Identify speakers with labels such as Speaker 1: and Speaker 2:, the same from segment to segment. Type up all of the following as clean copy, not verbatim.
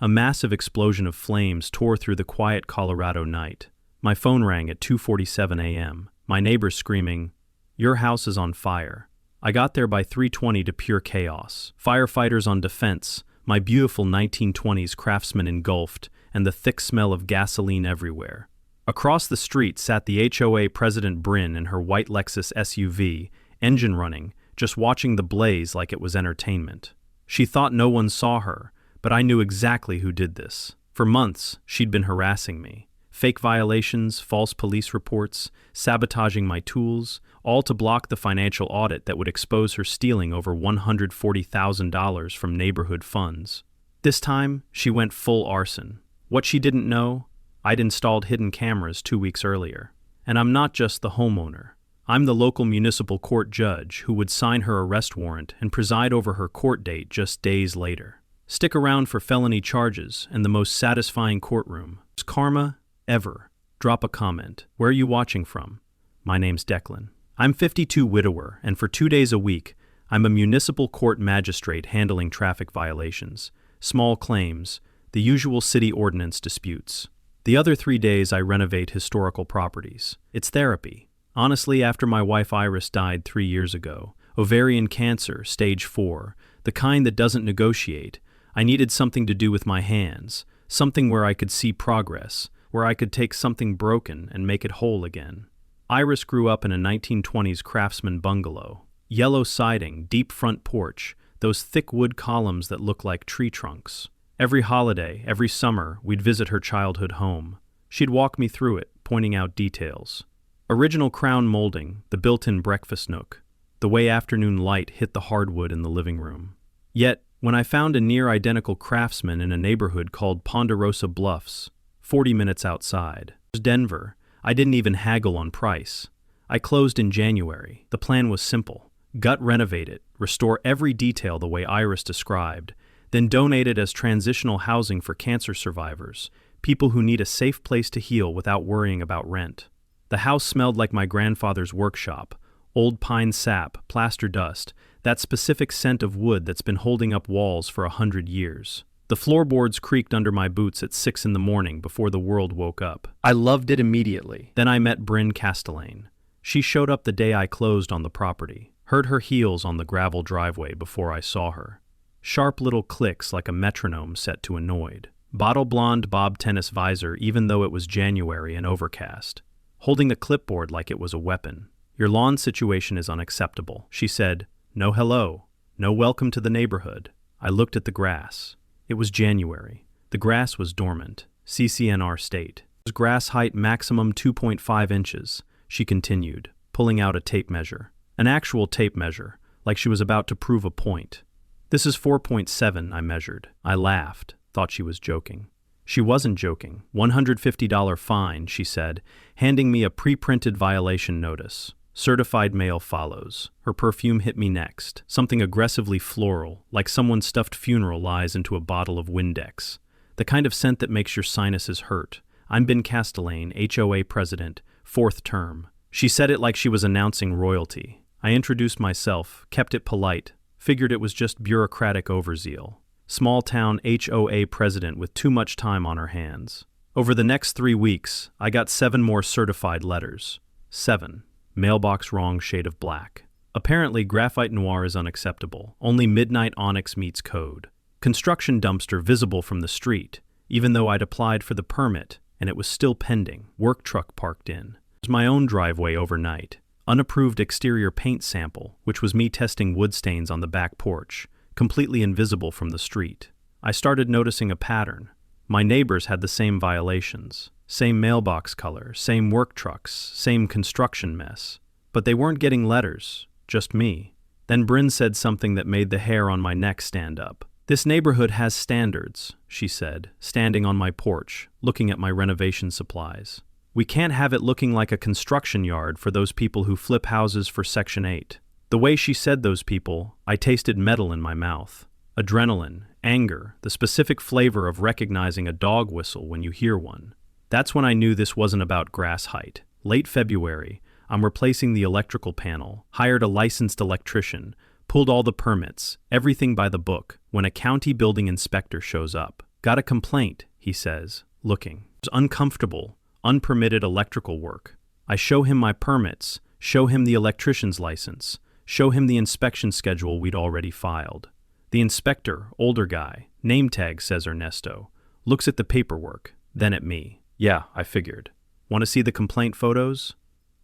Speaker 1: A massive explosion of flames tore through the quiet Colorado night. My phone rang at 2:47 a.m., my neighbors screaming, "Your house is on fire." I got there by 3:20 to pure chaos. Firefighters on defense, my beautiful 1920s Craftsman engulfed, and the thick smell of gasoline everywhere. Across the street sat the HOA President Bryn in her white Lexus SUV, engine running, just watching the blaze like it was entertainment. She thought no one saw her, but I knew exactly who did this. For months, she'd been harassing me. Fake violations, false police reports, sabotaging my tools, all to block the financial audit that would expose her stealing over $140,000 from neighborhood funds. This time, she went full arson. What she didn't know, I'd installed hidden cameras 2 weeks earlier. And I'm not just the homeowner. I'm the local municipal court judge who would sign her arrest warrant and preside over her court date just days later. Stick around for felony charges and the most satisfying courtroom. Karma ever. Drop a comment. Where are you watching from? My name's Declan. I'm 52 widower, and for 2 days a week, I'm a municipal court magistrate handling traffic violations, small claims, the usual city ordinance disputes. The other 3 days I renovate historical properties. It's therapy. Honestly, after my wife Iris died 3 years ago, ovarian cancer, stage 4, the kind that doesn't negotiate, I needed something to do with my hands, something where I could see progress, where I could take something broken and make it whole again. Iris grew up in a 1920s Craftsman bungalow. Yellow siding, deep front porch, those thick wood columns that look like tree trunks. Every holiday, every summer, we'd visit her childhood home. She'd walk me through it, pointing out details. Original crown molding, the built-in breakfast nook, the way afternoon light hit the hardwood in the living room. Yet, when I found a near-identical Craftsman in a neighborhood called Ponderosa Bluffs, 40 minutes outside, Denver, I didn't even haggle on price. I closed in January. The plan was simple. Gut renovate it, restore every detail the way Iris described, then donate it as transitional housing for cancer survivors, people who need a safe place to heal without worrying about rent. The house smelled like my grandfather's workshop, old pine sap, plaster dust, that specific scent of wood that's been holding up walls for 100 years. The floorboards creaked under my boots at 6 in the morning before the world woke up. I loved it immediately. Then I met Bryn Castellane. She showed up the day I closed on the property. Heard her heels on the gravel driveway before I saw her. Sharp little clicks like a metronome set to annoyed. Bottle blonde bob tennis visor even though it was January and overcast. Holding a clipboard like it was a weapon. "Your lawn situation is unacceptable," she said. "No hello. No welcome to the neighborhood." I looked at the grass. It was January. The grass was dormant. CCNR state. Grass height maximum 2.5 inches, she continued, pulling out a tape measure. An actual tape measure, like she was about to prove a point. "This is 4.7, I measured." I laughed, thought she was joking. She wasn't joking. $150 fine, she said, handing me a pre-printed violation notice. Certified mail follows. Her perfume hit me next, something aggressively floral, like someone stuffed funeral lies into a bottle of Windex. The kind of scent that makes your sinuses hurt. "I'm Bryn Castellane, HOA president, 4th term." She said it like she was announcing royalty. I introduced myself, kept it polite, figured it was just bureaucratic overzeal. Small-town HOA president with too much time on her hands. Over the next 3 weeks, I got 7 more certified letters. 7. Mailbox wrong shade of black. Apparently, graphite noir is unacceptable. Only midnight onyx meets code. Construction dumpster visible from the street, even though I'd applied for the permit, and it was still pending. Work truck parked in. It was my own driveway overnight. Unapproved exterior paint sample, which was me testing wood stains on the back porch, completely invisible from the street. I started noticing a pattern. My neighbors had the same violations. Same mailbox color, same work trucks, same construction mess. But they weren't getting letters, just me. Then Bryn said something that made the hair on my neck stand up. "This neighborhood has standards," she said, standing on my porch, looking at my renovation supplies. "We can't have it looking like a construction yard for those people who flip houses for Section 8. The way she said those people, I tasted metal in my mouth. Adrenaline, anger, the specific flavor of recognizing a dog whistle when you hear one. That's when I knew this wasn't about grass height. Late February, I'm replacing the electrical panel, hired a licensed electrician, Pulled all the permits, everything by the book, when a county building inspector shows up. Got a complaint, he says, looking. It's uncomfortable, unpermitted electrical work. I show him my permits, show him the electrician's license, show him the inspection schedule we'd already filed. The inspector, older guy, name tag says Ernesto, looks at the paperwork, then at me. Yeah, I figured. Want to see the complaint photos?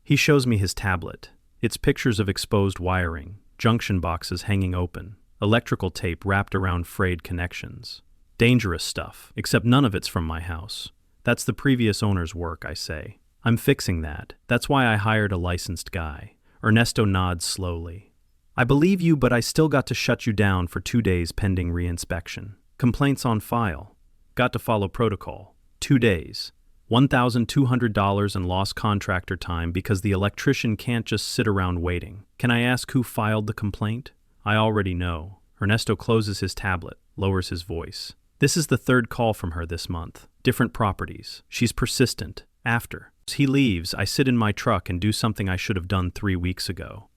Speaker 1: He shows me his tablet. It's pictures of exposed wiring, junction boxes hanging open, electrical tape wrapped around frayed connections. Dangerous stuff, except none of it's from my house. That's the previous owner's work, I say. I'm fixing that. That's why I hired a licensed guy. Ernesto nods slowly. I believe you, but I still got to shut you down for 2 days pending reinspection. Complaints on file. Got to follow protocol. 2 days. $1,200 in lost contractor time because the electrician can't just sit around waiting. Can I ask who filed the complaint? I already know. Ernesto closes his tablet, lowers his voice. This is the 3rd call from her this month. Different properties. She's persistent. After he leaves, I sit in my truck and do something I should have done 3 weeks ago.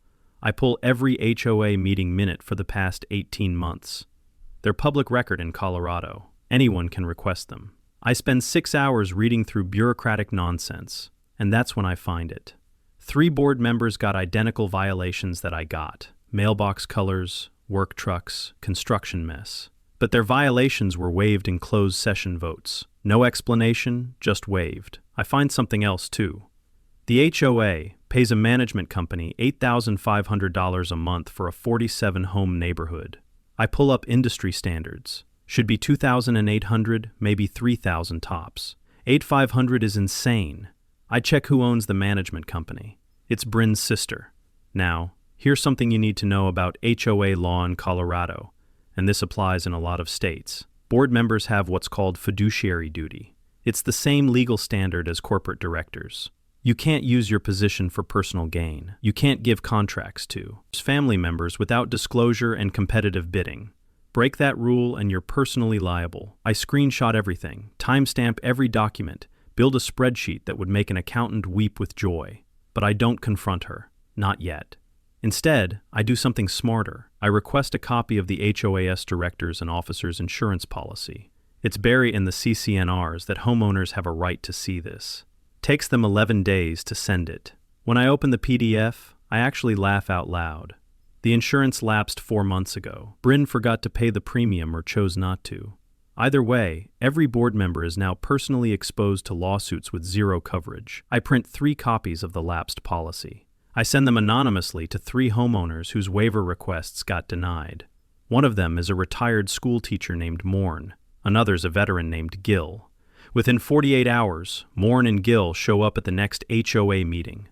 Speaker 1: I pull every HOA meeting minute for the past 18 months. They're public record in Colorado. Anyone can request them. I spend 6 hours reading through bureaucratic nonsense, and that's when I find it. 3 board members got identical violations that I got. Mailbox colors, work trucks, construction mess. But their violations were waived in closed session votes. No explanation, just waived. I find something else too. The HOA pays a management company $8,500 a month for a 47-home neighborhood. I pull up industry standards. Should be $2,800, maybe $3,000 tops. $8,500 is insane. I check who owns the management company. It's Bryn's sister. Now, here's something you need to know about HOA law in Colorado, and this applies in a lot of states. Board members have what's called fiduciary duty. It's the same legal standard as corporate directors. You can't use your position for personal gain. You can't give contracts to family members without disclosure and competitive bidding. Break that rule and you're personally liable. I screenshot everything, timestamp every document, build a spreadsheet that would make an accountant weep with joy. But I don't confront her. Not yet. Instead, I do something smarter. I request a copy of the HOAS directors and officers' insurance policy. It's buried in the CCNRs that homeowners have a right to see this. Takes them 11 days to send it. When I open the PDF, I actually laugh out loud. The insurance lapsed 4 months ago. Bryn forgot to pay the premium or chose not to. Either way, every board member is now personally exposed to lawsuits with zero coverage. I print 3 copies of the lapsed policy. I send them anonymously to 3 homeowners whose waiver requests got denied. One of them is a retired school teacher named Morn. Another's a veteran named Gil. Within 48 hours, Morn and Gil show up at the next HOA meeting.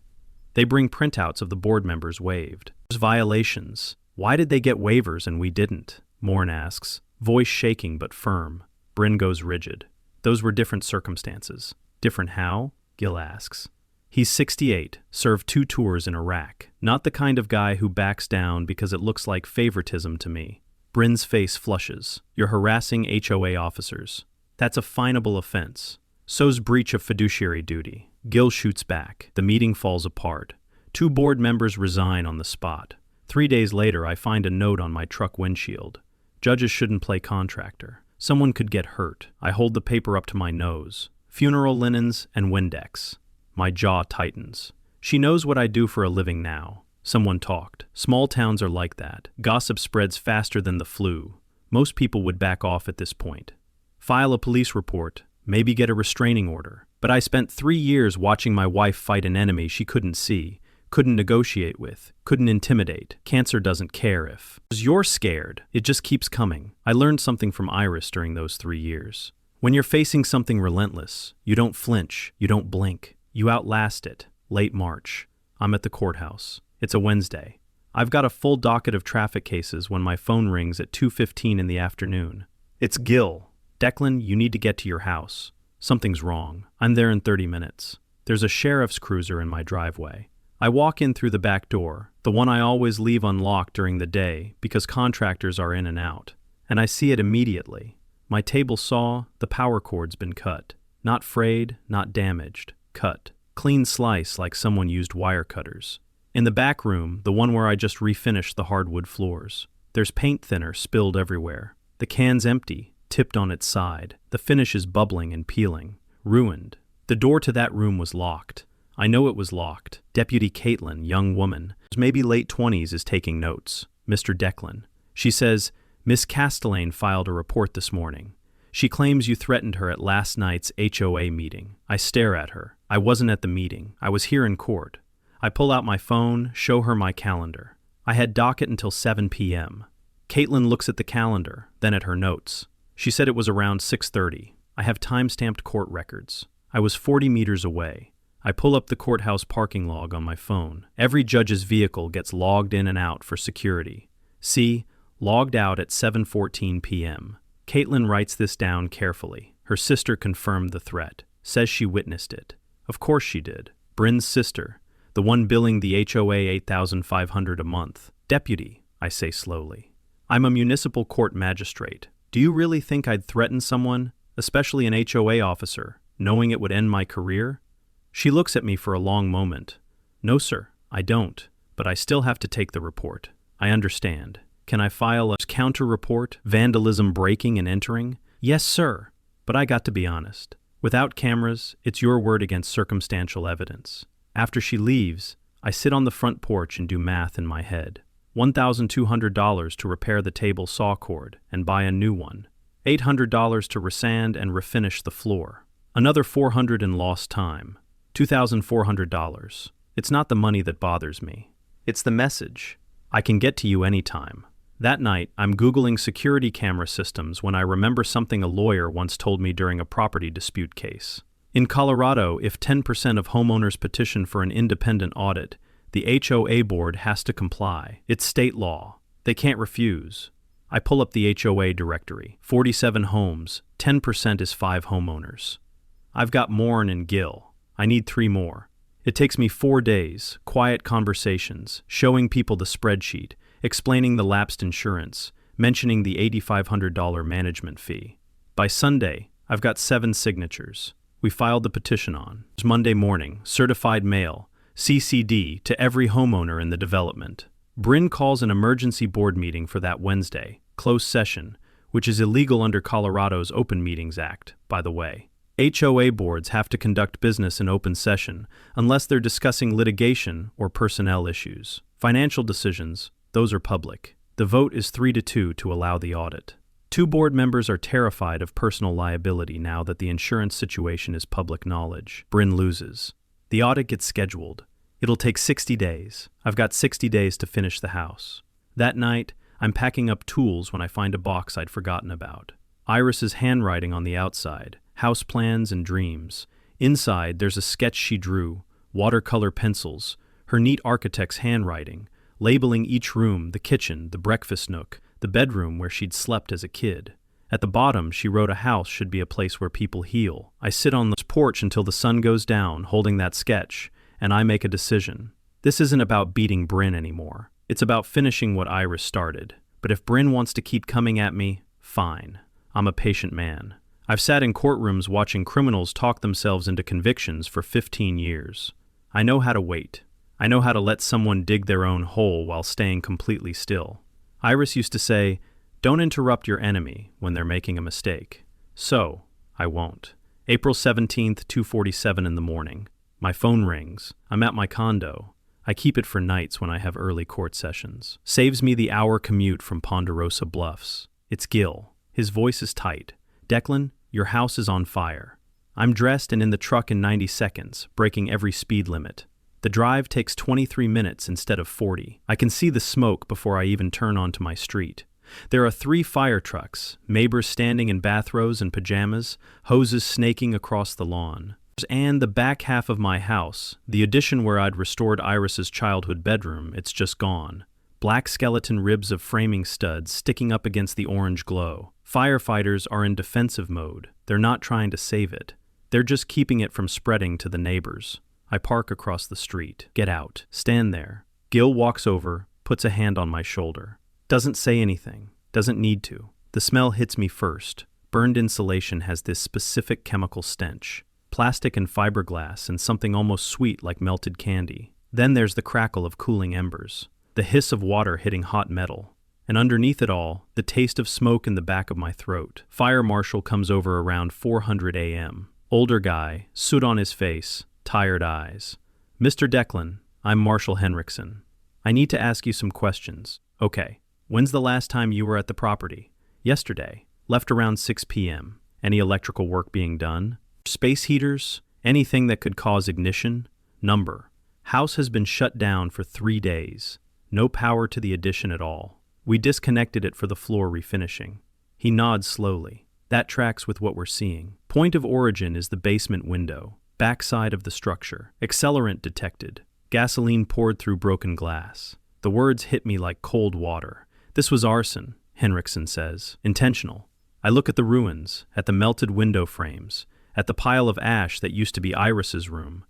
Speaker 1: They bring printouts of the board members waived. There's violations. Why did they get waivers and we didn't? Morn asks, voice shaking but firm. Bryn goes rigid. Those were different circumstances. Different how? Gil asks. He's 68, served 2 tours in Iraq. Not the kind of guy who backs down because it looks like favoritism to me. Bryn's face flushes. You're harassing HOA officers. That's a finable offense. So's breach of fiduciary duty. Gil shoots back. The meeting falls apart. 2 board members resign on the spot. 3 days later, I find a note on my truck windshield. Judges shouldn't play contractor. Someone could get hurt. I hold the paper up to my nose. Funeral linens and Windex. My jaw tightens. She knows what I do for a living now. Someone talked. Small towns are like that. Gossip spreads faster than the flu. Most people would back off at this point. File a police report, maybe get a restraining order. But I spent 3 years watching my wife fight an enemy she couldn't see, couldn't negotiate with, couldn't intimidate. Cancer doesn't care if you're scared. It just keeps coming. I learned something from Iris during those 3 years. When you're facing something relentless, you don't flinch, you don't blink. You outlast it. Late March. I'm at the courthouse. It's a Wednesday. I've got a full docket of traffic cases when my phone rings at 2:15 in the afternoon. It's Gil. Declan, you need to get to your house. Something's wrong. I'm there in 30 minutes. There's a sheriff's cruiser in my driveway. I walk in through the back door, the one I always leave unlocked during the day because contractors are in and out. And I see it immediately. My table saw, the power cord's been cut. Not frayed, not damaged. Cut. Clean slice like someone used wire cutters. In the back room, the one where I just refinished the hardwood floors. There's paint thinner spilled everywhere. The can's empty, tipped on its side. The finish is bubbling and peeling. Ruined. The door to that room was locked. I know it was locked. Deputy Caitlin, young woman, maybe late 20s, is taking notes. Mr. Declan. She says, Miss Castellane filed a report this morning. She claims you threatened her at last night's HOA meeting. I stare at her. I wasn't at the meeting. I was here in court. I pull out my phone, show her my calendar. I had docket until 7 p.m. Caitlin looks at the calendar, then at her notes. She said it was around 6:30. I have time-stamped court records. I was 40 meters away. I pull up the courthouse parking log on my phone. Every judge's vehicle gets logged in and out for security. See, logged out at 7:14 p.m. Caitlin writes this down carefully. Her sister confirmed the threat. Says she witnessed it. Of course she did. Bryn's sister, the one billing the HOA $8,500 a month. Deputy, I say slowly. I'm a municipal court magistrate. Do you really think I'd threaten someone, especially an HOA officer, knowing it would end my career? She looks at me for a long moment. No, sir, I don't, but I still have to take the report. I understand. Can I file a counter report? Vandalism, breaking and entering? Yes, sir, but I got to be honest. Without cameras, it's your word against circumstantial evidence. After she leaves, I sit on the front porch and do math in my head. $1,200 to repair the table saw cord and buy a new one. $800 to resand and refinish the floor. Another $400 in lost time. $2,400. It's not the money that bothers me. It's the message. I can get to you anytime. That night, I'm Googling security camera systems when I remember something a lawyer once told me during a property dispute case. In Colorado, if 10% of homeowners petition for an independent audit, the HOA board has to comply. It's state law. They can't refuse. I pull up the HOA directory. 47 homes, 10% is 5 homeowners. I've got Morn and Gill. I need 3 more. It takes me 4 days, quiet conversations, showing people the spreadsheet, explaining the lapsed insurance, mentioning the $8,500 management fee. By Sunday, I've got 7 signatures. We filed the petition on. It's Monday morning, certified mail, CCD to every homeowner in the development. Bryn calls an emergency board meeting for that Wednesday, closed session, which is illegal under Colorado's Open Meetings Act, by the way. HOA boards have to conduct business in open session unless they're discussing litigation or personnel issues. Financial decisions, those are public. The vote is 3-2 to allow the audit. 2 board members are terrified of personal liability now that the insurance situation is public knowledge. Bryn loses. The audit gets scheduled. It'll take 60 days. I've got 60 days to finish the house. That night, I'm packing up tools when I find a box I'd forgotten about. Iris's handwriting on the outside, house plans and dreams. Inside, there's a sketch she drew, watercolor pencils, her neat architect's handwriting, labeling each room, the kitchen, the breakfast nook, the bedroom where she'd slept as a kid. At the bottom, she wrote a house should be a place where people heal. I sit on the porch until the sun goes down, holding that sketch, and I make a decision. This isn't about beating Bryn anymore. It's about finishing what Iris started. But if Bryn wants to keep coming at me, fine. I'm a patient man. I've sat in courtrooms watching criminals talk themselves into convictions for 15 years. I know how to wait. I know how to let someone dig their own hole while staying completely still. Iris used to say, "Don't interrupt your enemy when they're making a mistake." So, I won't. April 17th, 2:47 in the morning. My phone rings. I'm at my condo. I keep it for nights when I have early court sessions. Saves me the hour commute from Ponderosa Bluffs. It's Gil. His voice is tight. "Declan, your house is on fire." I'm dressed and in the truck in 90 seconds, breaking every speed limit. The drive takes 23 minutes instead of 40. I can see the smoke before I even turn onto my street. There are 3 fire trucks, neighbors standing in bathrobes and pajamas, hoses snaking across the lawn. And the back half of my house, the addition where I'd restored Iris's childhood bedroom, it's just gone. Black skeleton ribs of framing studs sticking up against the orange glow. Firefighters are in defensive mode. They're not trying to save it. They're just keeping it from spreading to the neighbors. I park across the street. Get out. Stand there. Gil walks over, puts a hand on my shoulder. Doesn't say anything. Doesn't need to. The smell hits me first. Burned insulation has this specific chemical stench. Plastic and fiberglass and something almost sweet like melted candy. Then there's the crackle of cooling embers, the hiss of water hitting hot metal, and underneath it all, the taste of smoke in the back of my throat. Fire marshal comes over around 4:00 a.m. Older guy, soot on his face, tired eyes. "Mr. Declan, I'm Marshal Henriksen. I need to ask you some questions." "Okay. When's the last time you were at the property?" "Yesterday. Left around 6 p.m. Any electrical work being done?" "Space heaters? Anything that could cause ignition?" "Number. House has been shut down for 3 days. No power to the addition at all. We disconnected it for the floor refinishing." He nods slowly. "That tracks with what we're seeing. Point of origin is the basement window. Backside of the structure. Accelerant detected. Gasoline poured through broken glass." The words hit me like cold water. "This was arson," Henriksen says. "Intentional." I look at the ruins, at the melted window frames, at the pile of ash that used to be Iris's room.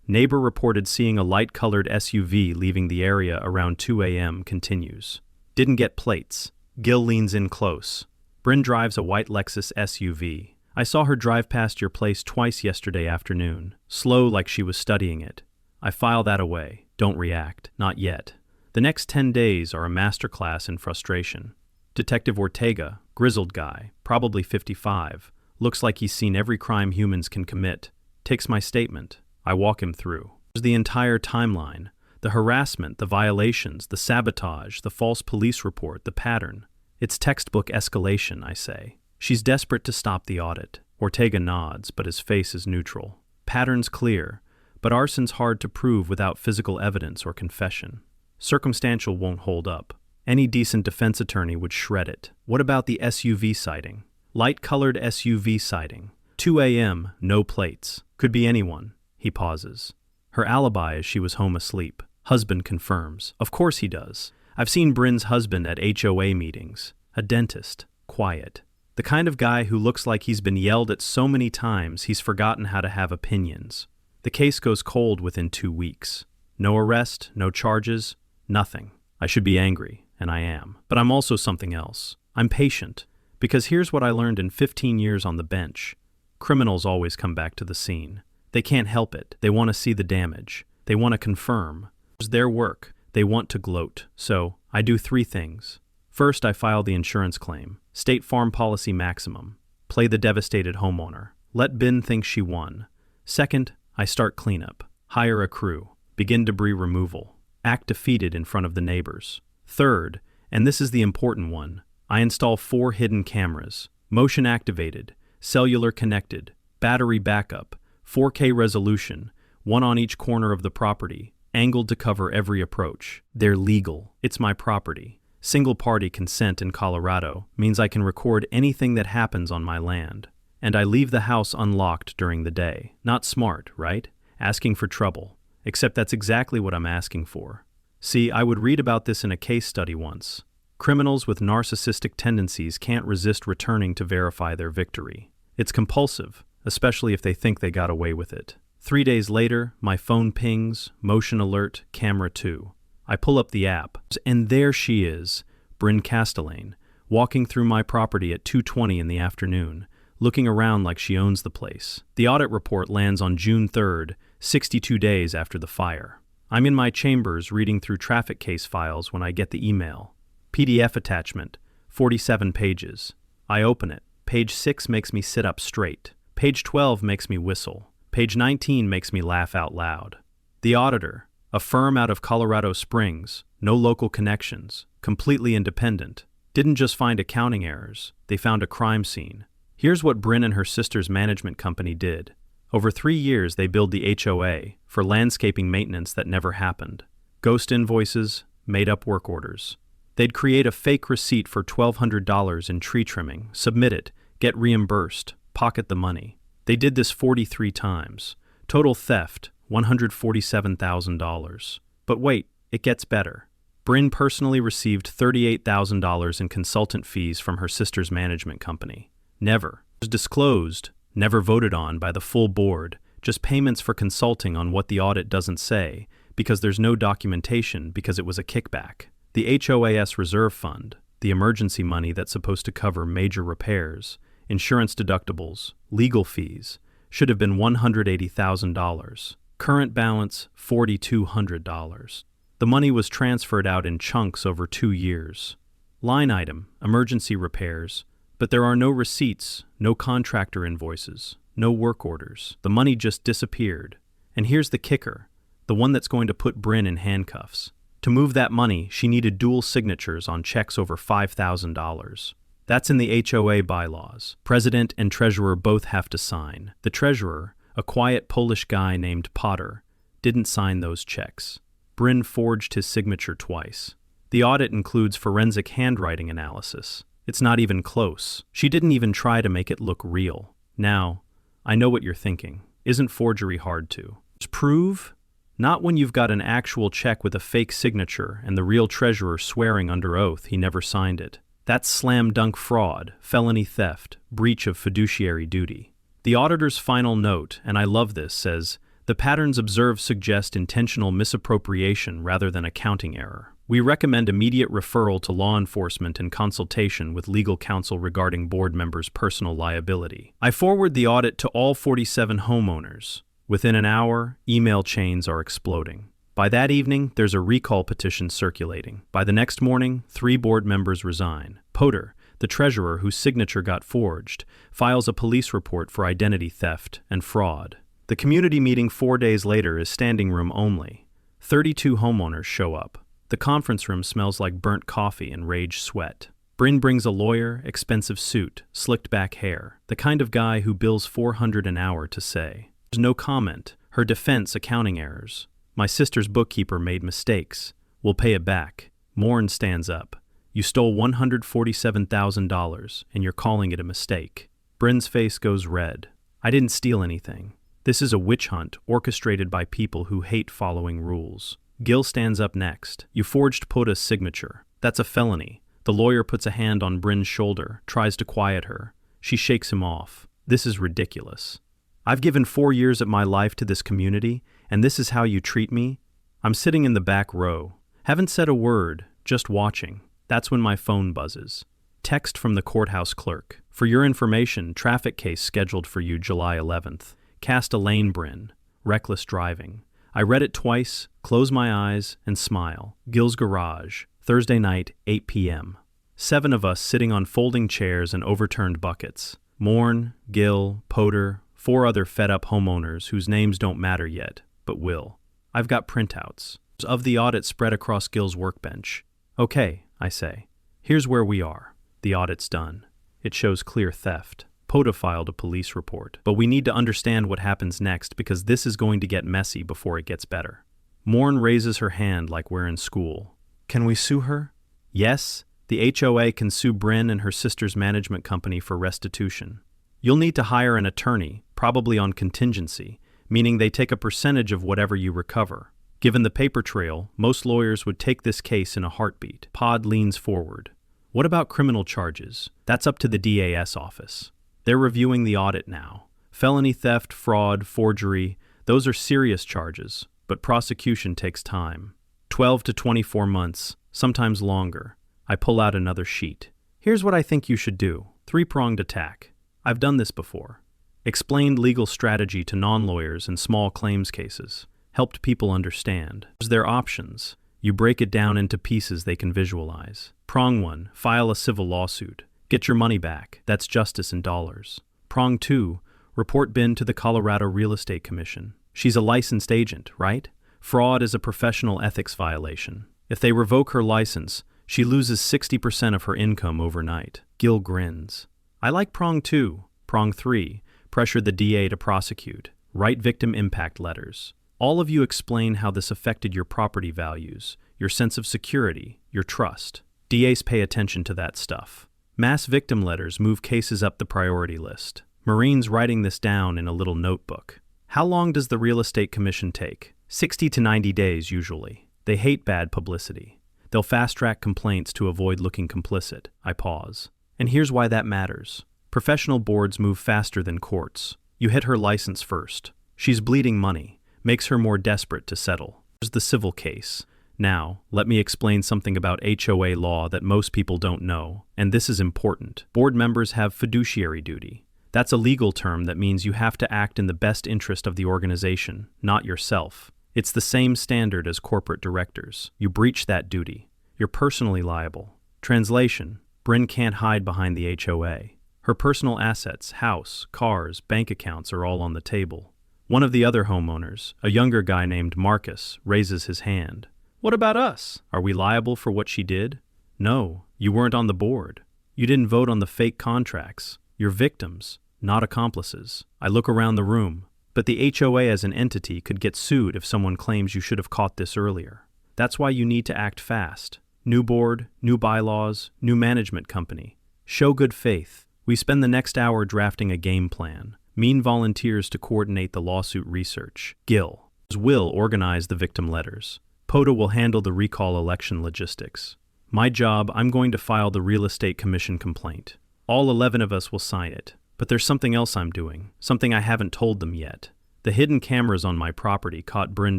Speaker 1: Neighbor reported seeing a light-colored SUV leaving the area around 2 a.m. continues. "Didn't get plates." Gil leans in close. "Bryn drives a white Lexus SUV. I saw her drive past your place twice yesterday afternoon, slow like she was studying it. I file that away. Don't react. Not yet." The next 10 days are a masterclass in frustration. Detective Ortega, grizzled guy, probably 55, looks like he's seen every crime humans can commit, takes my statement. I walk him through. There's the entire timeline. The harassment, the violations, the sabotage, the false police report, the pattern. It's textbook escalation, I say. "She's desperate to stop the audit." Ortega nods, but his face is neutral. "Pattern's clear, but arson's hard to prove without physical evidence or confession. Circumstantial won't hold up. Any decent defense attorney would shred it." "What about the SUV sighting?" "Light-colored SUV sighting. 2 a.m., no plates. Could be anyone." He pauses. "Her alibi is she was home asleep." Husband confirms. "Of course he does. I've seen Bryn's husband at HOA meetings. A dentist. Quiet. The kind of guy who looks like he's been yelled at so many times he's forgotten how to have opinions." The case goes cold within 2 weeks. No arrest, no charges, nothing. I should be angry, and I am. But I'm also something else. I'm patient. Because here's what I learned in 15 years on the bench. Criminals always come back to the scene. They can't help it. They want to see the damage. They want to confirm. It's their work. They want to gloat. So, I do 3 things. First, I file the insurance claim. State Farm policy maximum. Play the devastated homeowner. Let Bin think she won. Second, I start cleanup. Hire a crew. Begin debris removal. Act defeated in front of the neighbors. Third, and this is the important one, I install 4 hidden cameras. Motion activated. Cellular connected. Battery backup. 4K resolution, 1 on each corner of the property, angled to cover every approach. They're legal. It's my property. Single-party consent in Colorado means I can record anything that happens on my land. And I leave the house unlocked during the day. Not smart, right? Asking for trouble. Except that's exactly what I'm asking for. See, I would read about this in a case study once. Criminals with narcissistic tendencies can't resist returning to verify their victory. It's compulsive, especially if they think they got away with it. 3 days later, my phone pings, motion alert, camera 2. I pull up the app, and there she is, Bryn Castellane, walking through my property at 2:20 in the afternoon, looking around like she owns the place. The audit report lands on June 3rd, 62 days after the fire. I'm in my chambers reading through traffic case files when I get the email. PDF attachment, 47 pages. I open it. Page 6 makes me sit up straight. Page 12 makes me whistle. Page 19 makes me laugh out loud. The auditor, a firm out of Colorado Springs, no local connections, completely independent, didn't just find accounting errors, they found a crime scene. Here's what Bryn and her sister's management company did. Over 3 years they billed the HOA for landscaping maintenance that never happened. Ghost invoices, made-up work orders. They'd create a fake receipt for $1,200 in tree trimming, submit it, get reimbursed, pocket the money. They did this 43 times. Total theft, $147,000. But wait, it gets better. Bryn personally received $38,000 in consultant fees from her sister's management company. Never. It was disclosed, never voted on by the full board, just payments for consulting on what the audit doesn't say, because there's no documentation because it was a kickback. The HOAS reserve fund, the emergency money that's supposed to cover major repairs, insurance deductibles, legal fees, should have been $180,000. Current balance, $4,200. The money was transferred out in chunks over 2 years. Line item, emergency repairs, but there are no receipts, no contractor invoices, no work orders. The money just disappeared. And here's the kicker, the one that's going to put Bryn in handcuffs. To move that money, she needed dual signatures on checks over $5,000. That's in the HOA bylaws. President and treasurer both have to sign. The treasurer, a quiet Polish guy named Potter, didn't sign those checks. Bryn forged his signature twice. The audit includes forensic handwriting analysis. It's not even close. She didn't even try to make it look real. Now, I know what you're thinking. Isn't forgery hard to prove? Not when you've got an actual check with a fake signature and the real treasurer swearing under oath he never signed it. That's slam dunk fraud, felony theft, breach of fiduciary duty. The auditor's final note, and I love this, says, "The patterns observed suggest intentional misappropriation rather than accounting error. We recommend immediate referral to law enforcement and consultation with legal counsel regarding board members' personal liability." I forward the audit to all 47 homeowners. Within an hour, email chains are exploding. By that evening, there's a recall petition circulating. By the next morning, 3 board members resign. Potter, the treasurer whose signature got forged, files a police report for identity theft and fraud. The community meeting 4 days later is standing room only. 32 homeowners show up. The conference room smells like burnt coffee and rage sweat. Bryn brings a lawyer, expensive suit, slicked back hair, the kind of guy who bills $400 an hour to say. There's no comment. Her defense, accounting errors. My sister's bookkeeper made mistakes. We'll pay it back. Mourn stands up. You stole $147,000 and you're calling it a mistake. Bryn's face goes red. I didn't steal anything. This is a witch hunt orchestrated by people who hate following rules. Gil stands up next. You forged Pota's signature. That's a felony. The lawyer puts a hand on Bryn's shoulder, tries to quiet her. She shakes him off. This is ridiculous. I've given 4 years of my life to this community, and this is how you treat me? I'm sitting in the back row. Haven't said a word, just watching. That's when my phone buzzes. Text from the courthouse clerk. For your information, traffic case scheduled for you July 11th. Cast a lane, Bryn. Reckless driving. I read it twice, close my eyes, and smile. Gil's garage. Thursday night, 8 p.m. 7 of us sitting on folding chairs and overturned buckets. Mourn, Gil, Potter, 4 other fed-up homeowners whose names don't matter yet, but will. I've got printouts of the audit spread across Gil's workbench. Okay, I say. Here's where we are. The audit's done. It shows clear theft. Potter filed a police report. But we need to understand what happens next because this is going to get messy before it gets better. Mourn raises her hand like we're in school. Can we sue her? Yes, the HOA can sue Bryn and her sister's management company for restitution. You'll need to hire an attorney, probably on contingency, meaning they take a percentage of whatever you recover. Given the paper trail, most lawyers would take this case in a heartbeat. Pod leans forward. What about criminal charges? That's up to the DA's office. They're reviewing the audit now. Felony theft, fraud, forgery, those are serious charges, but prosecution takes time. 12 to 24 months, sometimes longer. I pull out another sheet. Here's what I think you should do. 3-pronged attack. I've done this before. Explained legal strategy to non-lawyers in small claims cases. Helped people understand. Their options. You break it down into pieces they can visualize. Prong 1, file a civil lawsuit. Get your money back. That's justice in dollars. Prong 2, report Bin to the Colorado Real Estate Commission. She's a licensed agent, right? Fraud is a professional ethics violation. If they revoke her license, she loses 60% of her income overnight. Gil grins. I like prong 2. Prong 3, pressure the DA to prosecute. Write victim impact letters. All of you explain how this affected your property values, your sense of security, your trust. DAs pay attention to that stuff. Mass victim letters move cases up the priority list. Marine's writing this down in a little notebook. How long does the real estate commission take? 60 to 90 days usually. They hate bad publicity. They'll fast-track complaints to avoid looking complicit. I pause. And here's why that matters. Professional boards move faster than courts. You hit her license first. She's bleeding money. Makes her more desperate to settle. There's the civil case. Now, let me explain something about HOA law that most people don't know, and this is important. Board members have fiduciary duty. That's a legal term that means you have to act in the best interest of the organization, not yourself. It's the same standard as corporate directors. You breach that duty, you're personally liable. Translation: Bryn can't hide behind the HOA. Her personal assets, house, cars, bank accounts are all on the table. One of the other homeowners, a younger guy named Marcus, raises his hand. What about us? Are we liable for what she did? No, you weren't on the board. You didn't vote on the fake contracts. You're victims, not accomplices. I look around the room, but the HOA as an entity could get sued if someone claims you should have caught this earlier. That's why you need to act fast. New board, new bylaws, new management company. Show good faith. We spend the next hour drafting a game plan. Mean volunteers to coordinate the lawsuit research. Gil will organize the victim letters. Poda will handle the recall election logistics. My job, I'm going to file the real estate commission complaint. All 11 of us will sign it. But there's something else I'm doing, something I haven't told them yet. The hidden cameras on my property caught Bryn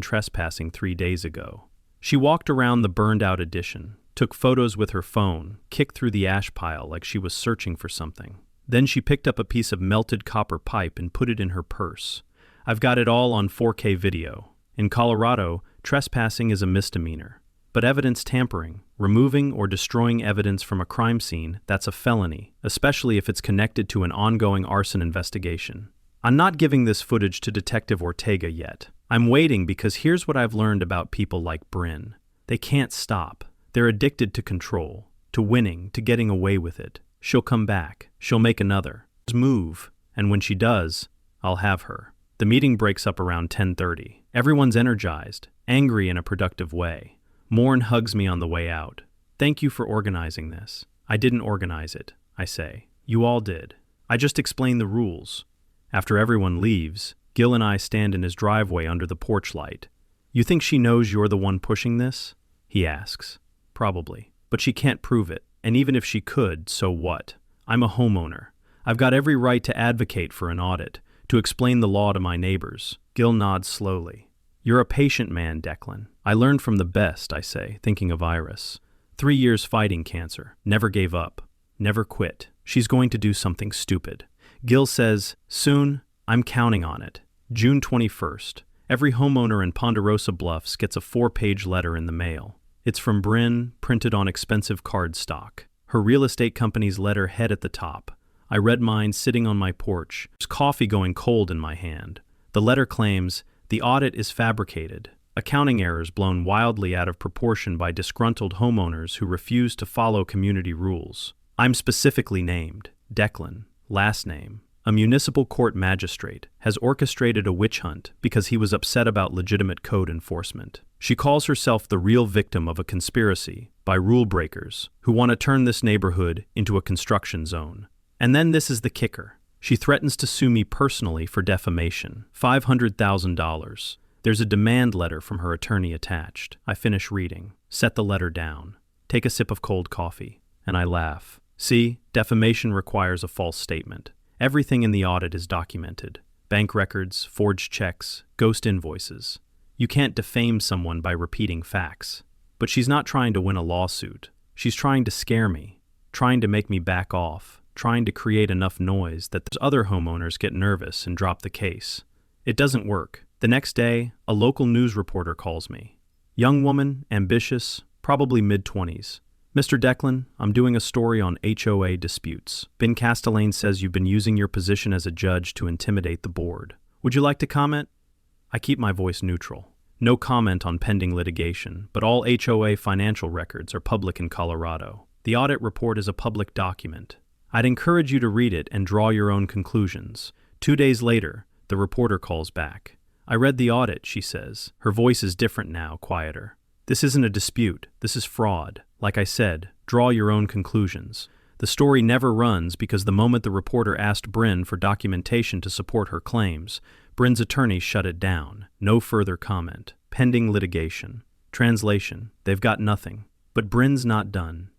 Speaker 1: trespassing 3 days ago. She walked around the burned-out addition, took photos with her phone, kicked through the ash pile like she was searching for something. Then she picked up a piece of melted copper pipe and put it in her purse. I've got it all on 4K video. In Colorado, trespassing is a misdemeanor. But evidence tampering, removing or destroying evidence from a crime scene, that's a felony, especially if it's connected to an ongoing arson investigation. I'm not giving this footage to Detective Ortega yet. I'm waiting because here's what I've learned about people like Bryn. They can't stop. They're addicted to control, to winning, to getting away with it. She'll come back. She'll make another move, and when she does, I'll have her. The meeting breaks up around 10:30. Everyone's energized, angry in a productive way. Morn hugs me on the way out. Thank you for organizing this. I didn't organize it, I say. You all did. I just explained the rules. After everyone leaves, Gil and I stand in his driveway under the porch light. You think she knows you're the one pushing this? He asks. Probably. But she can't prove it. And even if she could, so what? I'm a homeowner. I've got every right to advocate for an audit, to explain the law to my neighbors. Gil nods slowly. You're a patient man, Declan. I learned from the best, I say, thinking of Iris. 3 years fighting cancer. Never gave up. Never quit. She's going to do something stupid. Gil says, soon, I'm counting on it. June 21st. Every homeowner in Ponderosa Bluffs gets a 4-page letter in the mail. It's from Bryn, printed on expensive cardstock. Her real estate company's letterhead at the top. I read mine sitting on my porch. There's coffee going cold in my hand. The letter claims, the audit is fabricated. Accounting errors blown wildly out of proportion by disgruntled homeowners who refuse to follow community rules. I'm specifically named, Declan, last name. A municipal court magistrate has orchestrated a witch hunt because he was upset about legitimate code enforcement. She calls herself the real victim of a conspiracy by rule breakers who want to turn this neighborhood into a construction zone. And then this is the kicker. She threatens to sue me personally for defamation, $500,000. There's a demand letter from her attorney attached. I finish reading, set the letter down, take a sip of cold coffee, and I laugh. See, defamation requires a false statement. Everything in the audit is documented. Bank records, forged checks, ghost invoices. You can't defame someone by repeating facts. But she's not trying to win a lawsuit. She's trying to scare me, trying to make me back off, trying to create enough noise that those other homeowners get nervous and drop the case. It doesn't work. The next day, a local news reporter calls me. Young woman, ambitious, probably mid-20s. Mr. Declan, I'm doing a story on HOA disputes. Ben Castellane says you've been using your position as a judge to intimidate the board. Would you like to comment? I keep my voice neutral. No comment on pending litigation, but all HOA financial records are public in Colorado. The audit report is a public document. I'd encourage you to read it and draw your own conclusions. 2 days later, the reporter calls back. I read the audit, she says. Her voice is different now, quieter. This isn't a dispute. This is fraud. Like I said, draw your own conclusions. The story never runs because the moment the reporter asked Bryn for documentation to support her claims, Bryn's attorney shut it down. No further comment. Pending litigation. Translation. They've got nothing. But Bryn's not done.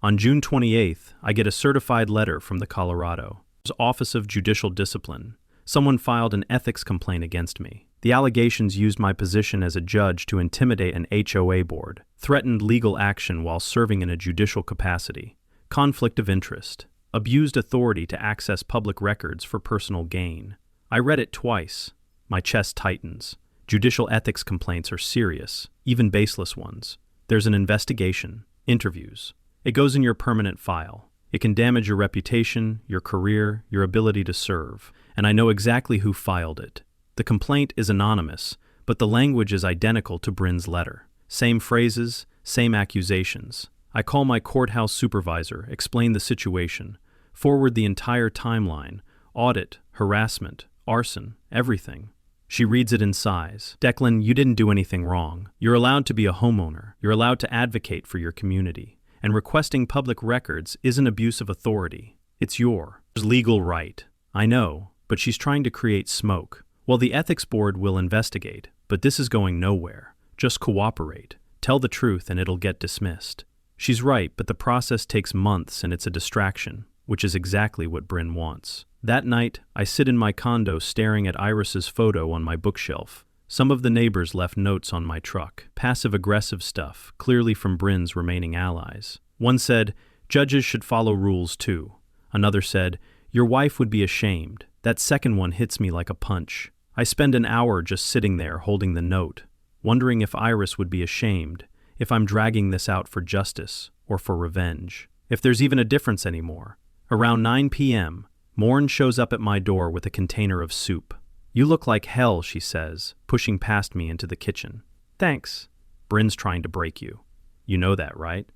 Speaker 1: On June 28th, I get a certified letter from the Colorado Office of Judicial Discipline. Someone filed an ethics complaint against me. The allegations used my position as a judge to intimidate an HOA board, threatened legal action while serving in a judicial capacity, conflict of interest, abused authority to access public records for personal gain. I read it twice. My chest tightens. Judicial ethics complaints are serious, even baseless ones. There's an investigation, interviews. It goes in your permanent file. It can damage your reputation, your career, your ability to serve. And I know exactly who filed it. The complaint is anonymous, but the language is identical to Bryn's letter. Same phrases, same accusations. I call my courthouse supervisor, explain the situation, forward the entire timeline, audit, harassment, arson, everything. She reads it in sighs. Declan, you didn't do anything wrong. You're allowed to be a homeowner. You're allowed to advocate for your community. And requesting public records isn't abuse of authority. It's your legal right. I know, but she's trying to create smoke. Well, the ethics board will investigate, but this is going nowhere. Just cooperate. Tell the truth and it'll get dismissed. She's right, but the process takes months and it's a distraction, which is exactly what Bryn wants. That night, I sit in my condo staring at Iris's photo on my bookshelf. Some of the neighbors left notes on my truck, passive-aggressive stuff, clearly from Bryn's remaining allies. One said, "Judges should follow rules too." Another said, "Your wife would be ashamed." That second one hits me like a punch. I spend an hour just sitting there holding the note, wondering if Iris would be ashamed, if I'm dragging this out for justice or for revenge, if there's even a difference anymore. Around 9 p.m., Morn shows up at my door with a container of soup. "You look like hell," she says, pushing past me into the kitchen. "Thanks." "Bryn's trying to break you. You know that, right?"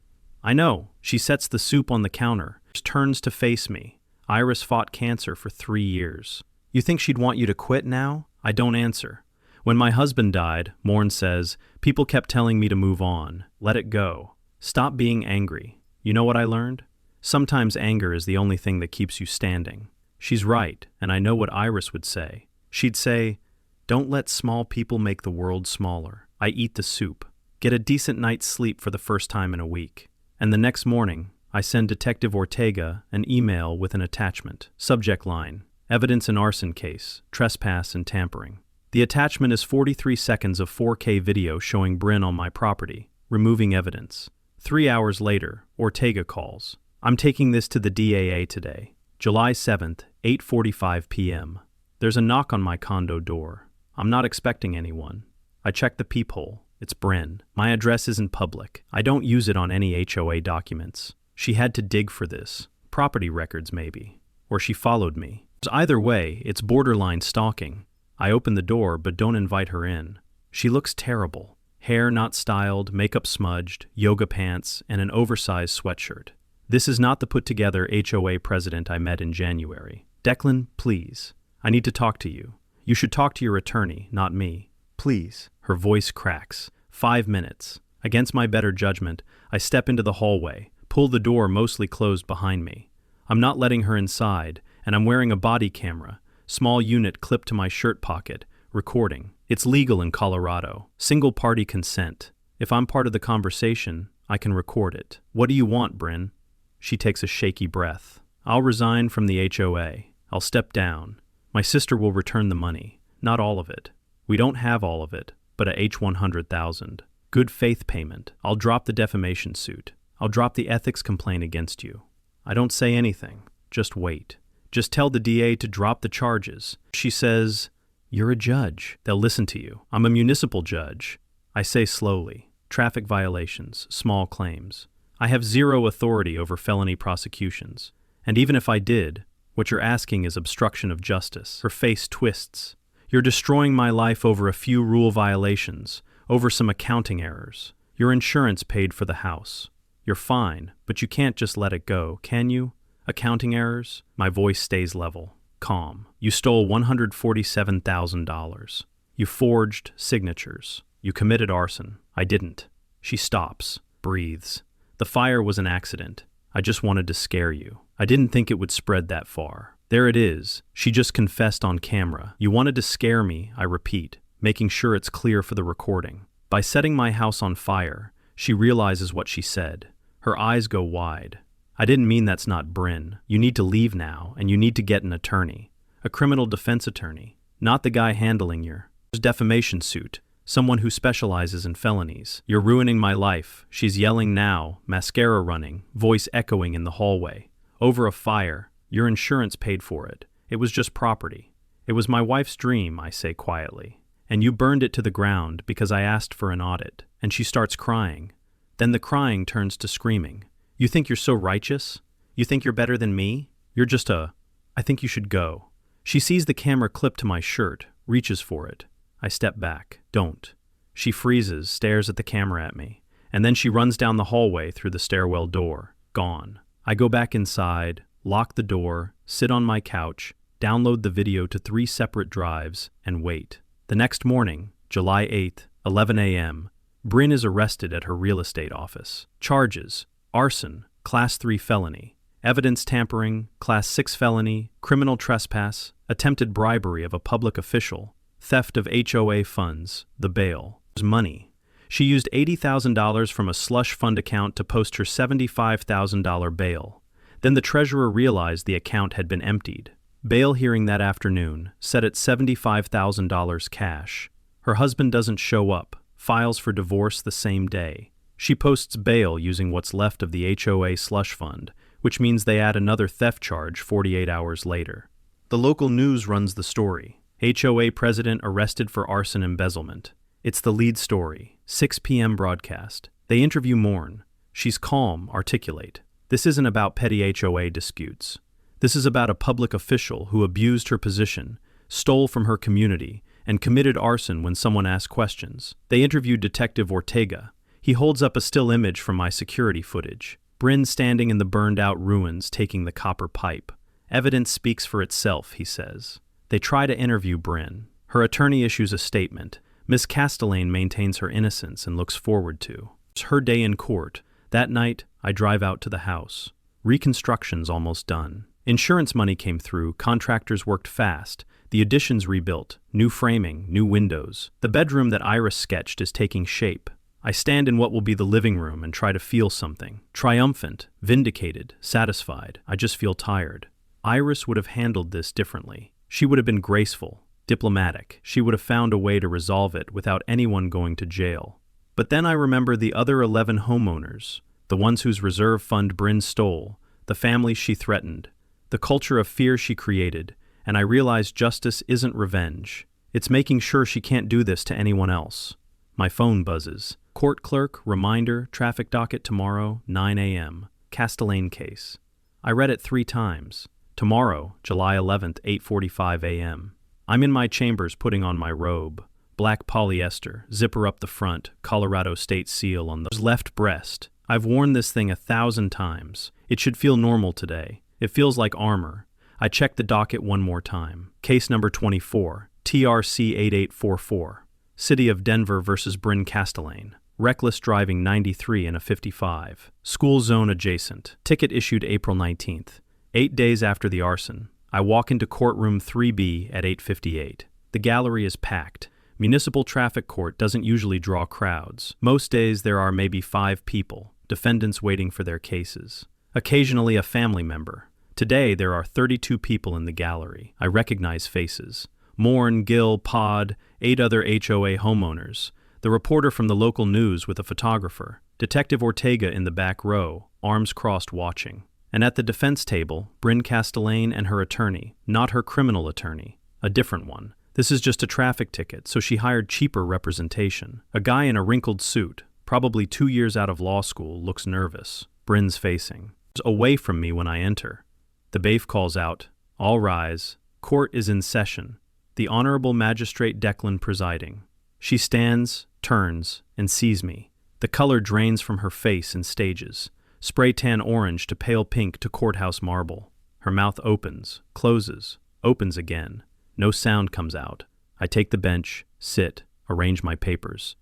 Speaker 1: "I know." She sets the soup on the counter, turns to face me. "Iris fought cancer for 3 years. You think she'd want you to quit now?" I don't answer. "When my husband died," Morn says, "people kept telling me to move on. Let it go. Stop being angry. You know what I learned? Sometimes anger is the only thing that keeps you standing." She's right, and I know what Iris would say. She'd say, "Don't let small people make the world smaller." I eat the soup, get a decent night's sleep for the first time in a week. And the next morning, I send Detective Ortega an email with an attachment. Subject line: Evidence in arson case, trespass and tampering. The attachment is 43 seconds of 4K video showing Bryn on my property, removing evidence. 3 hours later, Ortega calls. "I'm taking this to the DAA today. July 7th, 8:45 p.m. There's a knock on my condo door. I'm not expecting anyone. I check the peephole. It's Bryn. My address isn't public. I don't use it on any HOA documents. She had to dig for this. Property records, maybe. Or she followed me. Either way, it's borderline stalking. I open the door but don't invite her in. She looks terrible. Hair not styled, makeup smudged, yoga pants, and an oversized sweatshirt. This is not the put-together HOA president I met in January. "Declan, please. I need to talk to you. You should talk to your attorney, not me. Please." Her voice cracks. 5 minutes. Against my better judgment, I step into the hallway, pull the door mostly closed behind me. I'm not letting her inside, and I'm wearing a body camera, small unit clipped to my shirt pocket, recording. It's legal in Colorado. Single-party consent. If I'm part of the conversation, I can record it. "What do you want, Bryn?" She takes a shaky breath. "I'll resign from the HOA. I'll step down. My sister will return the money. Not all of it. We don't have all of it, but a H100,000. Good faith payment. I'll drop the defamation suit. I'll drop the ethics complaint against you." I don't say anything. Just wait. Just tell the DA to drop the charges. She says, "You're a judge. They'll listen to you." I'm a municipal judge. I say slowly. Traffic violations, small claims. I have zero authority over felony prosecutions. And even if I did, what you're asking is obstruction of justice. Her face twists. "You're destroying my life over a few rule violations, over some accounting errors. Your insurance paid for the house. You're fine, but you can't just let it go, can you? Accounting errors?" My voice stays level, calm. "You stole $147,000. You forged signatures. You committed arson." I didn't. She stops, breathes. "The fire was an accident. I just wanted to scare you. I didn't think it would spread that far." There it is. She just confessed on camera. "You wanted to scare me," I repeat, making sure it's clear for the recording. By setting my house on fire, she realizes what she said. Her eyes go wide. "I didn't mean that's not Bryn. You need to leave now, and you need to get an attorney. A criminal defense attorney. Not the guy handling your defamation suit. Someone who specializes in felonies. You're ruining my life." She's yelling now, mascara running, voice echoing in the hallway. Over a fire. Your insurance paid for it. It was just property. It was my wife's dream, I say quietly. And you burned it to the ground because I asked for an audit. And she starts crying. Then the crying turns to screaming. You think you're so righteous? You think you're better than me? You're just I think you should go. She sees the camera clipped to my shirt, reaches for it. I step back. Don't. She freezes, stares at the camera at me, and then she runs down the hallway through the stairwell door. Gone. I go back inside, lock the door, sit on my couch, download the video to 3 separate drives, and wait. The next morning, July 8th, 11 a.m., Bryn is arrested at her real estate office. Charges: arson, Class 3 felony, evidence tampering, Class 6 felony, criminal trespass, attempted bribery of a public official, theft of HOA funds, the bail. Money. She used $80,000 from a slush fund account to post her $75,000 bail. Then the treasurer realized the account had been emptied. Bail hearing that afternoon, set at $75,000 cash. Her husband doesn't show up, files for divorce the same day. She posts bail using what's left of the HOA slush fund, which means they add another theft charge 48 hours later. The local news runs the story. HOA president arrested for arson embezzlement. It's the lead story. 6 p.m. broadcast. They interview Morn. She's calm, articulate. This isn't about petty HOA disputes. This is about a public official who abused her position, stole from her community, and committed arson when someone asked questions. They interviewed Detective Ortega. He holds up a still image from my security footage. Bryn standing in the burned-out ruins taking the copper pipe. Evidence speaks for itself, he says. They try to interview Bryn. Her attorney issues a statement. Miss Castellane maintains her innocence and looks forward to. It's her day in court. That night, I drive out to the house. Reconstruction's almost done. Insurance money came through, contractors worked fast, the addition's rebuilt, new framing, new windows. The bedroom that Iris sketched is taking shape. I stand in what will be the living room and try to feel something. Triumphant, vindicated, satisfied. I just feel tired. Iris would have handled this differently. She would have been graceful, diplomatic. She would have found a way to resolve it without anyone going to jail. But then I remember the other 11 homeowners, the ones whose reserve fund Bryn stole, the families she threatened, the culture of fear she created, and I realize justice isn't revenge. It's making sure she can't do this to anyone else. My phone buzzes. Court clerk, reminder, traffic docket tomorrow, 9 a.m. Castellane case. I read it 3 times. Tomorrow, July 11th, 8:45 a.m. I'm in my chambers putting on my robe. Black polyester, zipper up the front, Colorado state seal on the left breast. I've worn this thing 1,000 times. It should feel normal today. It feels like armor. I check the docket one more time. Case number 24, TRC 8844. City of Denver versus Bryn Castellane. Reckless driving 93 in a 55. School zone adjacent. Ticket issued April 19th. 8 days after the arson, I walk into courtroom 3B at 8:58. The gallery is packed. Municipal traffic court doesn't usually draw crowds. Most days there are maybe 5 people, defendants waiting for their cases. Occasionally a family member. Today there are 32 people in the gallery. I recognize faces. Morn, Gill, Pod, 8 other HOA homeowners. The reporter from the local news with a photographer. Detective Ortega in the back row, arms crossed watching. And at the defense table, Bryn Castellane and her attorney, not her criminal attorney, a different one. This is just a traffic ticket, so she hired cheaper representation. A guy in a wrinkled suit, probably 2 years out of law school, looks nervous. Bryn's facing. Away from me when I enter. The bailiff calls out, "All rise. Court is in session." The Honorable Magistrate Declan presiding. She stands, turns, and sees me. The color drains from her face in stages. Spray tan orange to pale pink to courthouse marble. Her mouth opens, closes, opens again. No sound comes out. I take the bench, sit, arrange my papers.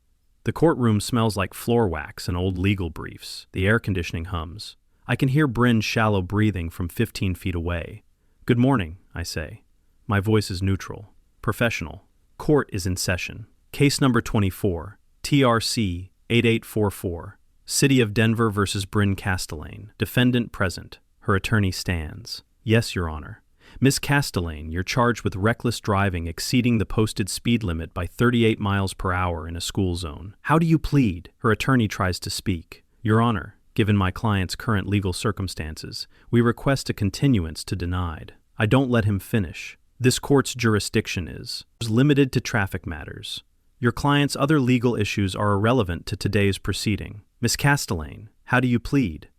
Speaker 1: The courtroom smells like floor wax and old legal briefs. The air conditioning hums. I can hear Bryn's shallow breathing from 15 feet away. "Good morning," I say. My voice is neutral, professional. Court is in session. Case number 24, TRC 8844. City of Denver versus Bryn Castellane. Defendant present. Her attorney stands. "Yes, Your Honor. Miss Castellane, you're charged with reckless driving exceeding the posted speed limit by 38 miles per hour in a school zone. How do you plead?" Her attorney tries to speak. "Your Honor, Given my client's current legal circumstances, we request a continuance to denied. I don't let him finish. This court's jurisdiction is limited to traffic matters. Your client's other legal issues are irrelevant to today's proceeding. Miss Castellane, how do you plead?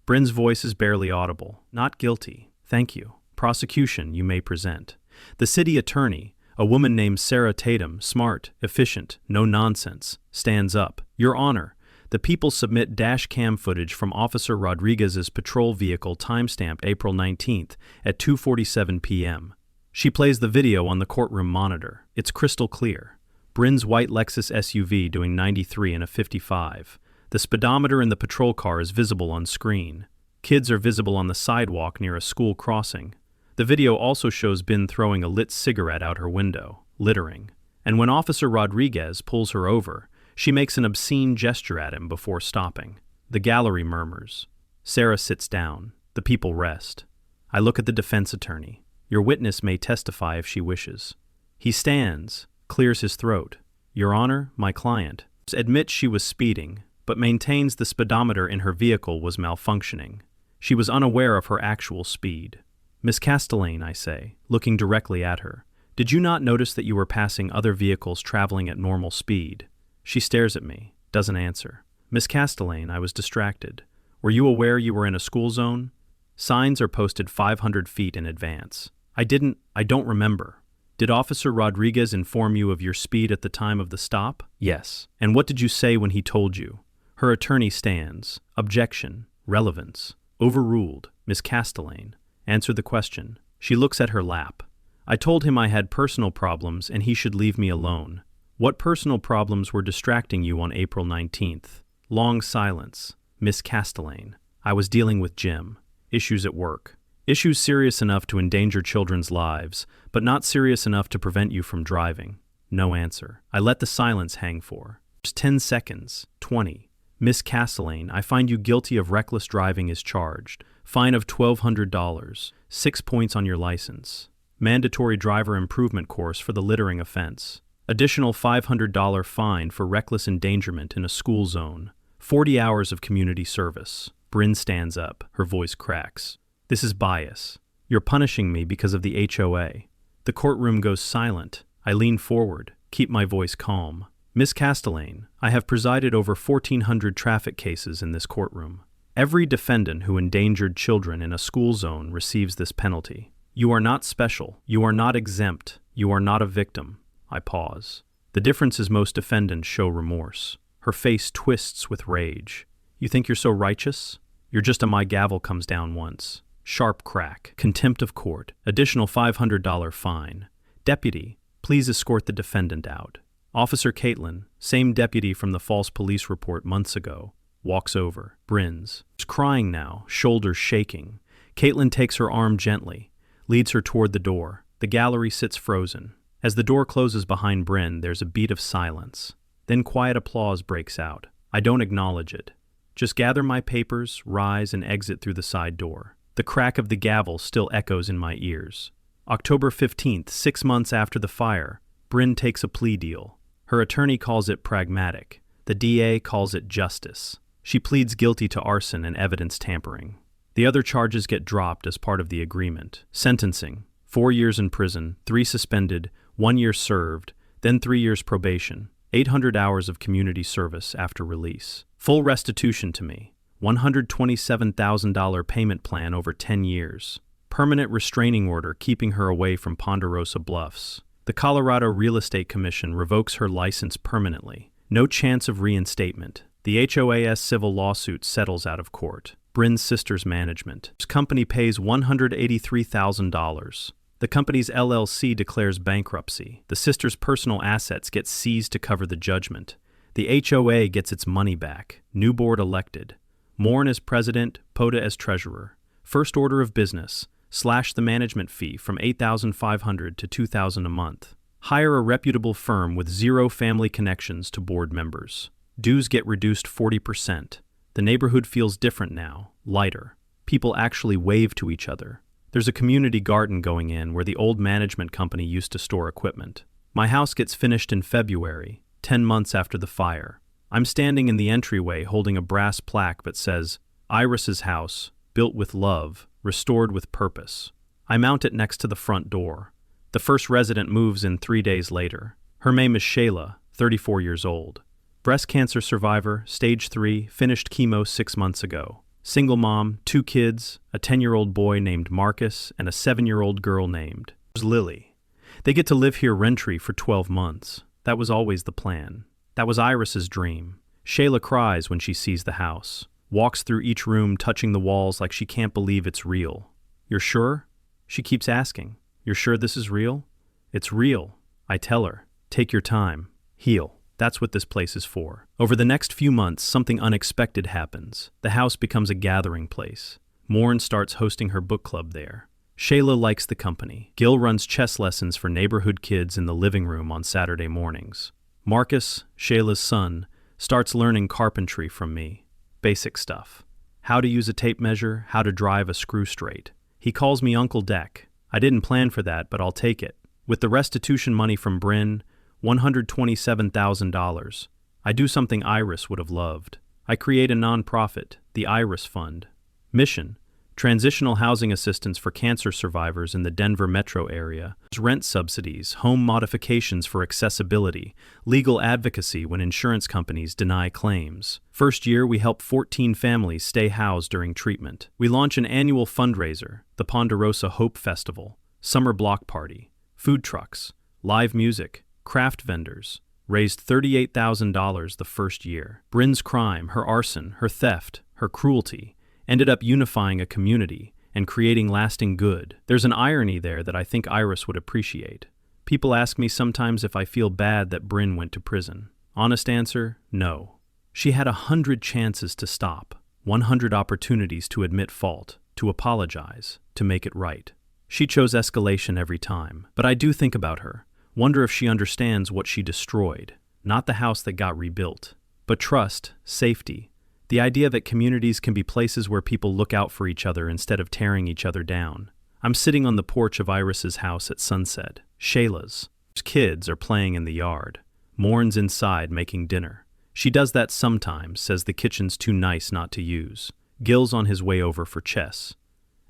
Speaker 1: Bryn's voice is barely audible. Not guilty. Thank you. Prosecution, you may present. The city attorney, a woman named Sarah Tatum, smart, efficient, no nonsense, stands up. Your Honor, the people submit dash cam footage from Officer Rodriguez's patrol vehicle timestamped April 19th at 2:47 p.m. She plays the video on the courtroom monitor. It's crystal clear. Bryn's white Lexus SUV doing 93 in a 55. The speedometer in the patrol car is visible on screen. Kids are visible on the sidewalk near a school crossing. The video also shows Bryn throwing a lit cigarette out her window, littering. And when Officer Rodriguez pulls her over, she makes an obscene gesture at him before stopping. The gallery murmurs. Sarah sits down. The people rest. I look at the defense attorney. Your witness may testify if she wishes. He stands, clears his throat. Your Honor, my client admits she was speeding, but maintains the speedometer in her vehicle was malfunctioning. She was unaware of her actual speed. Miss Castellane, I say, looking directly at her, did you not notice that you were passing other vehicles traveling at normal speed? She stares at me, doesn't answer. Miss Castellane, I was distracted. Were you aware you were in a school zone? Signs are posted 500 feet in advance. I don't remember. Did Officer Rodriguez inform you of your speed at the time of the stop? Yes. And what did you say when he told you? Her attorney stands. Objection. Relevance. Overruled. Miss Castellane. Answer the question. She looks at her lap. I told him I had personal problems and he should leave me alone. What personal problems were distracting you on April 19th? Long silence. Miss Castellane. I was dealing with Jim. Issues at work. Issues serious enough to endanger children's lives, but not serious enough to prevent you from driving. No answer. I let the silence hang for 10 seconds. 20. Miss Castellane, I find you guilty of reckless driving as charged. Fine of $1,200. 6 points on your license. Mandatory driver improvement course for the littering offense. Additional $500 fine for reckless endangerment in a school zone. 40 hours of community service. Bryn stands up. Her voice cracks. This is bias. You're punishing me because of the HOA. The courtroom goes silent. I lean forward, keep my voice calm. Miss Castellane, I have presided over 1,400 traffic cases in this courtroom. Every defendant who endangered children in a school zone receives this penalty. You are not special. You are not exempt. You are not a victim. I pause. The difference is most defendants show remorse. Her face twists with rage. You think you're so righteous? You're just a my gavel comes down once. Sharp crack. Contempt of court. Additional $500 fine. Deputy, please escort the defendant out. Officer Caitlin, same deputy from the false police report months ago, walks over. Bryn's crying now, shoulders shaking. Caitlin takes her arm gently, leads her toward the door. The gallery sits frozen. As the door closes behind Bryn, there's a beat of silence. Then quiet applause breaks out. I don't acknowledge it. Just gather my papers, rise, and exit through the side door. The crack of the gavel still echoes in my ears. October 15th, 6 months after the fire, Bryn takes a plea deal. Her attorney calls it pragmatic. The DA calls it justice. She pleads guilty to arson and evidence tampering. The other charges get dropped as part of the agreement. Sentencing: 4 years in prison, 3 suspended, 1 year served, then 3 years probation, 800 hours of community service after release. Full restitution to me, $127,000 payment plan over 10 years. Permanent restraining order keeping her away from Ponderosa Bluffs. The Colorado Real Estate Commission revokes her license permanently. No chance of reinstatement. The HOA's civil lawsuit settles out of court. Bryn's sister's management. His company pays $183,000. The company's LLC declares bankruptcy. The sister's personal assets get seized to cover the judgment. The HOA gets its money back. New board elected. Mourn as president, Poda as treasurer. First order of business: slash the management fee from $8,500 to $2,000 a month. Hire a reputable firm with 0 family connections to board members. Dues get reduced 40%. The neighborhood feels different now, lighter. People actually wave to each other. There's a community garden going in where the old management company used to store equipment. My house gets finished in February, 10 months after the fire. I'm standing in the entryway holding a brass plaque that says, Iris's house, built with love, restored with purpose. I mount it next to the front door. The first resident moves in 3 days later. Her name is Shayla, 34 years old. Breast cancer survivor, stage 3, finished chemo 6 months ago. Single mom, 2 kids, a 10-year-old boy named Marcus, and a 7-year-old girl named Lily. They get to live here rent-free for 12 months. That was always the plan. That was Iris's dream. Shayla cries when she sees the house, walks through each room touching the walls like she can't believe it's real. "You're sure?" She keeps asking. "You're sure this is real?" "It's real." I tell her, "Take your time. Heal." That's what this place is for. Over the next few months, something unexpected happens. The house becomes a gathering place. Morn starts hosting her book club there. Shayla likes the company. Gil runs chess lessons for neighborhood kids in the living room on Saturday mornings. Marcus, Shayla's son, starts learning carpentry from me. Basic stuff. How to use a tape measure, how to drive a screw straight. He calls me Uncle Deck. I didn't plan for that, but I'll take it. With the restitution money from Bryn, $127,000. I do something Iris would have loved. I create a nonprofit, the Iris Fund. Mission: transitional housing assistance for cancer survivors in the Denver metro area, rent subsidies, home modifications for accessibility, legal advocacy when insurance companies deny claims. First year, we help 14 families stay housed during treatment. We launch an annual fundraiser, the Ponderosa Hope Festival, summer block party, food trucks, live music, craft vendors. Raised $38,000 the first year. Bryn's crime, her arson, her theft, her cruelty, ended up unifying a community and creating lasting good. There's an irony there that I think Iris would appreciate. People ask me sometimes if I feel bad that Bryn went to prison. Honest answer, no. She had 100 chances to stop, 100 opportunities to admit fault, to apologize, to make it right. She chose escalation every time. But I do think about her. Wonder if she understands what she destroyed. Not the house that got rebuilt, but trust, safety, the idea that communities can be places where people look out for each other instead of tearing each other down. I'm sitting on the porch of Iris's house at sunset. Shayla's kids are playing in the yard. Morn's inside making dinner. She does that sometimes, says the kitchen's too nice not to use. Gil's on his way over for chess.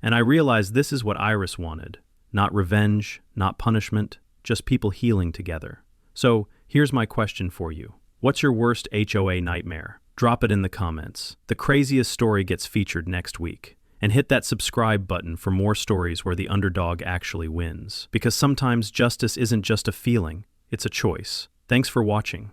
Speaker 1: And I realize this is what Iris wanted. Not revenge, not punishment, just people healing together. So, here's my question for you. What's your worst HOA nightmare? Drop it in the comments. The craziest story gets featured next week. And hit that subscribe button for more stories where the underdog actually wins. Because sometimes justice isn't just a feeling, it's a choice. Thanks for watching.